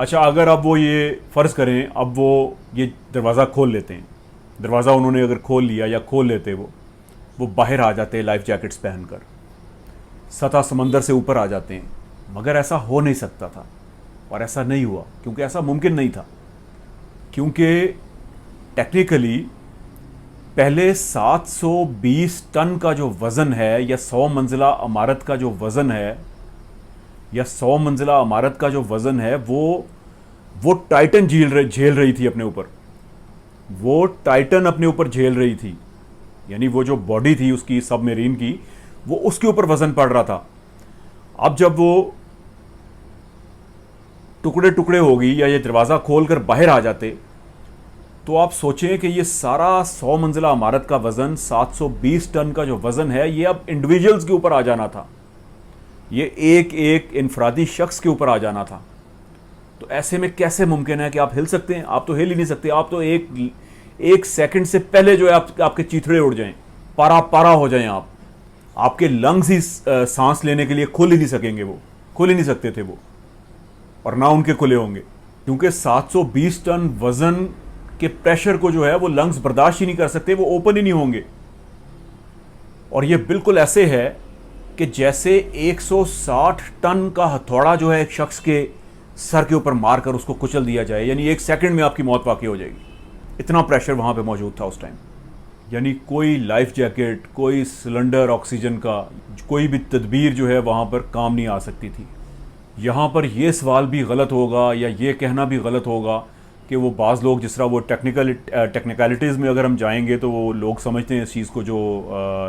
اچھا اگر اب وہ یہ فرض کریں اب وہ یہ دروازہ کھول لیتے ہیں، دروازہ انہوں نے اگر کھول لیا یا کھول لیتے وہ باہر آ جاتے لائف جیکٹس پہن کر، سطح سمندر سے اوپر آ جاتے ہیں، مگر ایسا ہو نہیں سکتا تھا اور ایسا نہیں ہوا کیونکہ ایسا ممکن نہیں تھا، کیونکہ ٹیکنیکلی پہلے 720 ٹن کا جو وزن ہے یا 100 منزلہ عمارت کا جو وزن ہے یا 100 منزلہ عمارت کا جو وزن ہے وہ ٹائٹن جھیل رہی تھی اپنے اوپر، وہ ٹائٹن اپنے اوپر جھیل رہی تھی، یعنی وہ جو باڈی تھی اس کی سب میرین کی، وہ اس کے اوپر وزن پڑ رہا تھا۔ اب جب وہ ٹکڑے ٹکڑے ہوگی یا یہ دروازہ کھول کر باہر آ جاتے تو آپ سوچیں کہ یہ سارا 100 منزلہ عمارت کا وزن، 720 ٹن کا جو وزن ہے، یہ اب انڈیویجولز کے اوپر آ جانا تھا، یہ ایک ایک انفرادی شخص کے اوپر آ جانا تھا۔ تو ایسے میں کیسے ممکن ہے کہ آپ ہل سکتے ہیں؟ آپ تو ہل ہی نہیں سکتے، آپ تو ایک سیکنڈ سے پہلے جو ہے آپ کے چیتھڑے اڑ جائیں، پارا ہو جائیں، آپ کے لنگز ہی سانس لینے کے لیے کھل ہی نہیں سکیں گے، وہ کھل ہی نہیں سکتے تھے وہ، اور نہ ان کے کھلے ہوں گے، کیونکہ 720 ٹن وزن کے پریشر کو جو ہے وہ لنگز برداشت ہی نہیں کر سکتے، وہ اوپن ہی نہیں ہوں گے۔ اور یہ بالکل ایسے ہے کہ جیسے 160 ٹن کا ہتھوڑا جو ہے ایک شخص کے سر کے اوپر مار کر اس کو کچل دیا جائے، یعنی ایک سیکنڈ میں آپ کی موت واقع ہو جائے گی، اتنا پریشر وہاں پہ موجود تھا اس ٹائم۔ یعنی کوئی لائف جیکٹ، کوئی سلنڈر آکسیجن کا، کوئی بھی تدبیر جو ہے وہاں پر کام نہیں آ سکتی تھی۔ یہاں پر یہ سوال بھی غلط ہوگا یا یہ کہنا بھی غلط ہوگا کہ وہ بعض لوگ جس طرح وہ ٹیکنیکلٹیز میں اگر ہم جائیں گے تو وہ لوگ سمجھتے ہیں اس چیز کو، جو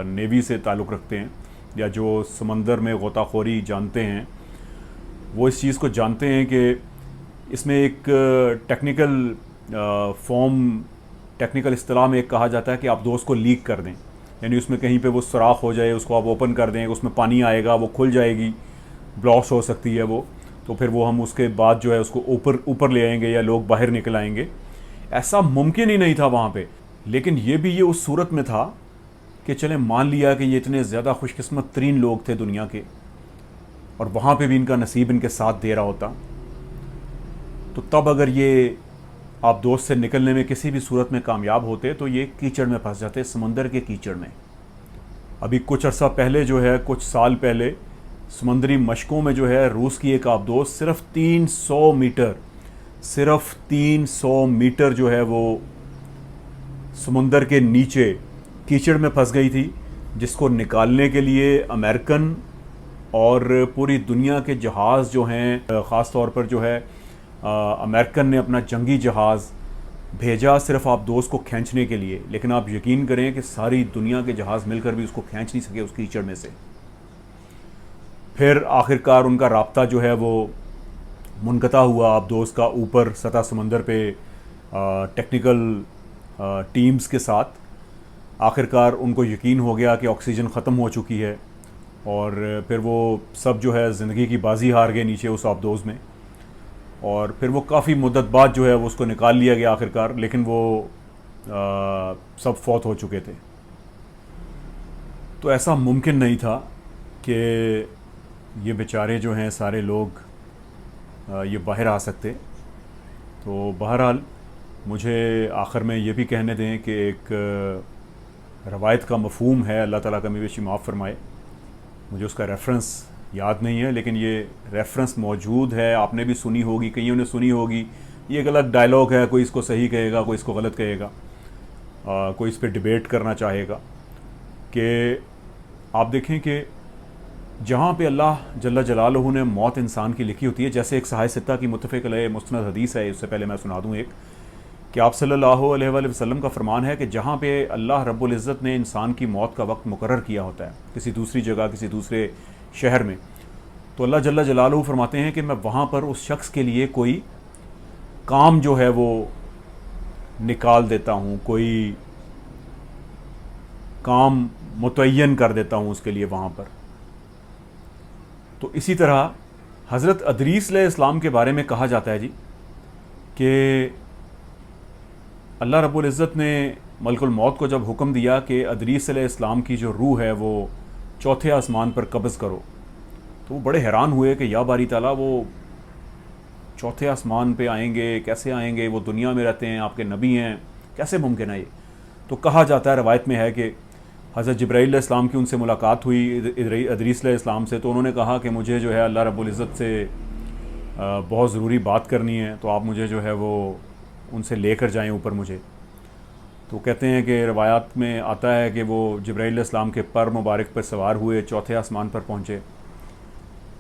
نیوی سے تعلق رکھتے ہیں یا جو سمندر میں غوطہ خوری جانتے ہیں، وہ اس چیز کو جانتے ہیں کہ اس میں ایک ٹیکنیکل اصطلاح میں ایک کہا جاتا ہے کہ آپ دوست کو لیک کر دیں، یعنی اس میں کہیں پہ وہ سوراخ ہو جائے، اس کو آپ اوپن کر دیں، اس میں پانی آئے گا، وہ کھل جائے گی، بلاسٹ ہو سکتی ہے وہ، تو پھر وہ ہم اس کے بعد جو ہے اس کو اوپر لے آئیں گے یا لوگ باہر نکل آئیں گے۔ ایسا ممکن ہی نہیں تھا وہاں پہ، لیکن یہ بھی یہ اس صورت میں تھا کہ چلیں مان لیا کہ یہ اتنے زیادہ خوش قسمت ترین لوگ تھے دنیا کے، اور وہاں پہ بھی ان کا نصیب ان کے ساتھ دے رہا ہوتا، تو تب اگر یہ آپ دوست سے نکلنے میں کسی بھی صورت میں کامیاب ہوتے تو یہ کیچڑ میں پھنس جاتے، سمندر کے کیچڑ میں۔ ابھی کچھ عرصہ پہلے جو ہے، کچھ سال پہلے سمندری مشقوں میں جو ہے روس کی ایک آبدوز صرف 300 میٹر جو ہے وہ سمندر کے نیچے کیچڑ میں پھنس گئی تھی، جس کو نکالنے کے لیے امریکن اور پوری دنیا کے جہاز جو ہیں، خاص طور پر جو ہے امریکن نے اپنا جنگی جہاز بھیجا صرف آپ دوست کو کھینچنے کے لیے، لیکن آپ یقین کریں کہ ساری دنیا کے جہاز مل کر بھی اس کو کھینچ نہیں سکے اس کیچڑ میں سے۔ پھر آخرکار ان کا رابطہ جو ہے وہ منقطع ہوا آپ دوست کا اوپر سطح سمندر پہ ٹیکنیکل ٹیمز کے ساتھ۔ آخرکار ان کو یقین ہو گیا کہ آکسیجن ختم ہو چکی ہے، اور پھر وہ سب جو ہے زندگی کی بازی ہار گئے نیچے اس آبدوز میں، اور پھر وہ کافی مدت بعد جو ہے وہ اس کو نکال لیا گیا آخرکار، لیکن وہ سب فوت ہو چکے تھے۔ تو ایسا ممکن نہیں تھا کہ یہ بیچارے جو ہیں سارے لوگ یہ باہر آ سکتے۔ تو بہرحال مجھے آخر میں یہ بھی کہنے دیں کہ ایک روایت کا مفہوم ہے، اللہ تعالیٰ کا میویشی معاف فرمائے، مجھے اس کا ریفرنس یاد نہیں ہے، لیکن یہ ریفرنس موجود ہے، آپ نے بھی سنی ہوگی، کئیوں نے سنی ہوگی۔ یہ ایک الگ ڈائلاگ ہے، کوئی اس کو صحیح کہے گا، کوئی اس کو غلط کہے گا، کوئی اس پہ ڈیبیٹ کرنا چاہے گا، کہ آپ دیکھیں کہ جہاں پہ اللہ جل جلالہ نے موت انسان کی لکھی ہوتی ہے، جیسے ایک صحیح ستہ کی متفق علیہ مستند حدیث ہے، اس سے پہلے میں سنا دوں ایک، کہ آپ صلی اللہ علیہ وآلہ وسلم کا فرمان ہے کہ جہاں پہ اللہ رب العزت نے انسان کی موت کا وقت مقرر کیا ہوتا ہے کسی دوسری جگہ، کسی دوسرے شہر میں، تو اللہ جل جلالہ فرماتے ہیں کہ میں وہاں پر اس شخص کے لیے کوئی کام جو ہے وہ نکال دیتا ہوں، کوئی کام متعین کر دیتا ہوں اس کے لیے وہاں پر۔ تو اسی طرح حضرت ادریس علیہ السلام کے بارے میں کہا جاتا ہے جی کہ اللہ رب العزت نے ملک الموت کو جب حکم دیا کہ ادریس علیہ السلام کی جو روح ہے وہ چوتھے آسمان پر قبض کرو، تو وہ بڑے حیران ہوئے کہ یا باری تعالیٰ، وہ چوتھے آسمان پہ آئیں گے، کیسے آئیں گے؟ وہ دنیا میں رہتے ہیں، آپ کے نبی ہیں، کیسے ممکن ہے یہ؟ تو کہا جاتا ہے، روایت میں ہے کہ حضرت جبرائیل علیہ السلام کی ان سے ملاقات ہوئی ادریس علیہ السلام سے، تو انہوں نے کہا کہ مجھے جو ہے اللہ رب العزت سے بہت ضروری بات کرنی ہے، تو آپ مجھے جو ہے وہ ان سے لے کر جائیں اوپر مجھے۔ تو کہتے ہیں کہ روایات میں آتا ہے کہ وہ جبرائیل علیہ السلام کے پر مبارک پر سوار ہوئے، چوتھے آسمان پر پہنچے۔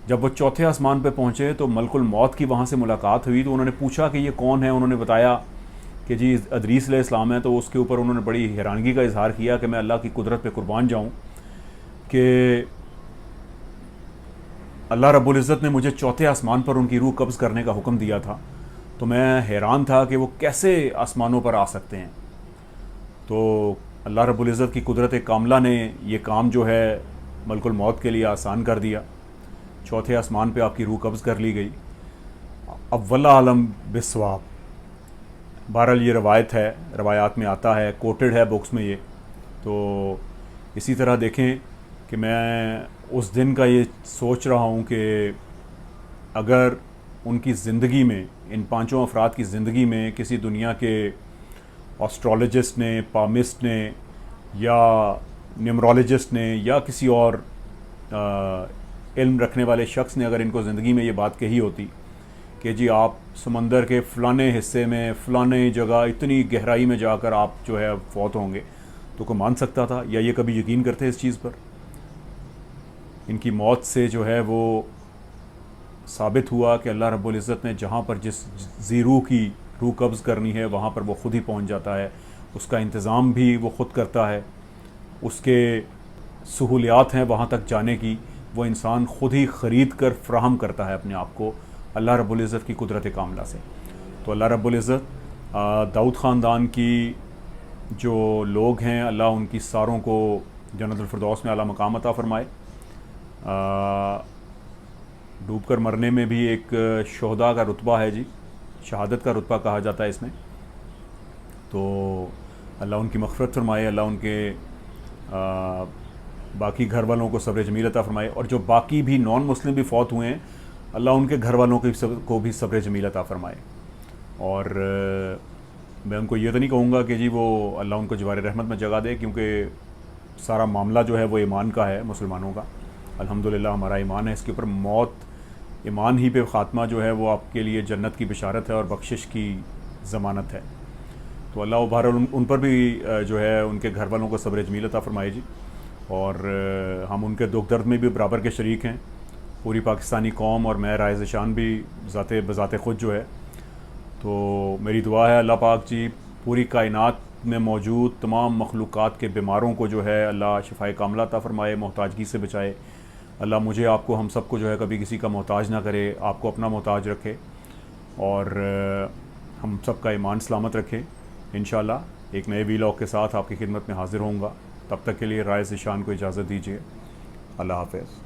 جب وہ چوتھے آسمان پہ پہنچے تو ملک الموت کی وہاں سے ملاقات ہوئی، تو انہوں نے پوچھا کہ یہ کون ہے؟ انہوں نے بتایا کہ جی ادریس علیہ السلام ہے۔ تو اس کے اوپر انہوں نے بڑی حیرانگی کا اظہار کیا کہ میں اللہ کی قدرت پہ قربان جاؤں کہ اللہ رب العزت نے مجھے چوتھے آسمان پر ان کی روح قبض کرنے کا حکم دیا تھا، تو میں حیران تھا کہ وہ کیسے آسمانوں پر آ سکتے ہیں۔ تو اللہ رب العزت کی قدرت کاملہ نے یہ کام جو ہے ملک الموت کے لیے آسان کر دیا، چوتھے آسمان پہ آپ کی روح قبض کر لی گئی۔ اب واللہ عالم بالصواب، بہرحال یہ روایت ہے، روایات میں آتا ہے، کوٹڈ ہے بکس میں یہ۔ تو اسی طرح دیکھیں کہ میں اس دن کا یہ سوچ رہا ہوں کہ اگر ان کی زندگی میں، ان پانچوں افراد کی زندگی میں کسی دنیا کے آسٹرولوجسٹ نے، پامسٹ نے، یا نیمرولوجسٹ نے، یا کسی اور علم رکھنے والے شخص نے اگر ان کو زندگی میں یہ بات کہی ہوتی کہ جی آپ سمندر کے فلانے حصے میں، فلانے جگہ، اتنی گہرائی میں جا کر آپ جو ہے فوت ہوں گے، تو کوئی مان سکتا تھا یا یہ کبھی یقین کرتے اس چیز پر؟ ان کی موت سے جو ہے وہ ثابت ہوا کہ اللہ رب العزت نے جہاں پر جس ذی روح کی روح قبض کرنی ہے وہاں پر وہ خود ہی پہنچ جاتا ہے، اس کا انتظام بھی وہ خود کرتا ہے، اس کے سہولیات ہیں وہاں تک جانے کی، وہ انسان خود ہی خرید کر فراہم کرتا ہے اپنے آپ کو اللہ رب العزت کی قدرت کاملہ سے۔ تو اللہ رب العزت داؤد خاندان کی جو لوگ ہیں، اللہ ان کی ساروں کو جنت الفردوس میں اعلیٰ مقام عطا فرمائے۔ ڈوب کر مرنے میں بھی ایک شہداء کا رتبہ ہے جی، شہادت کا رتبہ کہا جاتا ہے اس میں۔ تو اللہ ان کی مغفرت فرمائے، اللہ ان کے باقی گھر والوں کو صبر جمیل عطا فرمائے، اور جو باقی بھی نان مسلم بھی فوت ہوئے ہیں، اللہ ان کے گھر والوں کو بھی صبر جمیل عطا فرمائے۔ اور میں ان کو یہ تو نہیں کہوں گا کہ جی وہ اللہ ان کو جوار رحمت میں جگہ دے، کیونکہ سارا معاملہ جو ہے وہ ایمان کا ہے، مسلمانوں کا۔ الحمدللہ ہمارا ایمان ہے، اس کے اوپر موت ایمان ہی پہ خاتمہ جو ہے وہ آپ کے لیے جنت کی بشارت ہے اور بخشش کی ضمانت ہے۔ تو اللہ بہرحال ان پر بھی جو ہے ان کے گھر والوں کو صبر جمیل عطا فرمائے جی، اور ہم ان کے دکھ درد میں بھی برابر کے شریک ہیں، پوری پاکستانی قوم، اور میں رائے ذیشان بھی بذات خود جو ہے۔ تو میری دعا ہے اللہ پاک جی پوری کائنات میں موجود تمام مخلوقات کے بیماروں کو جو ہے اللہ شفائے کاملہ عطا فرمائے، محتاجگی سے بچائے۔ اللہ مجھے، آپ کو، ہم سب کو جو ہے کبھی کسی کا محتاج نہ کرے، آپ کو اپنا محتاج رکھے، اور ہم سب کا ایمان سلامت رکھے۔ انشاءاللہ ایک نئے ویلاگ کے ساتھ آپ کی خدمت میں حاضر ہوں گا، تب تک کے لیے رائے ذیشان کو اجازت دیجیے۔ اللہ حافظ۔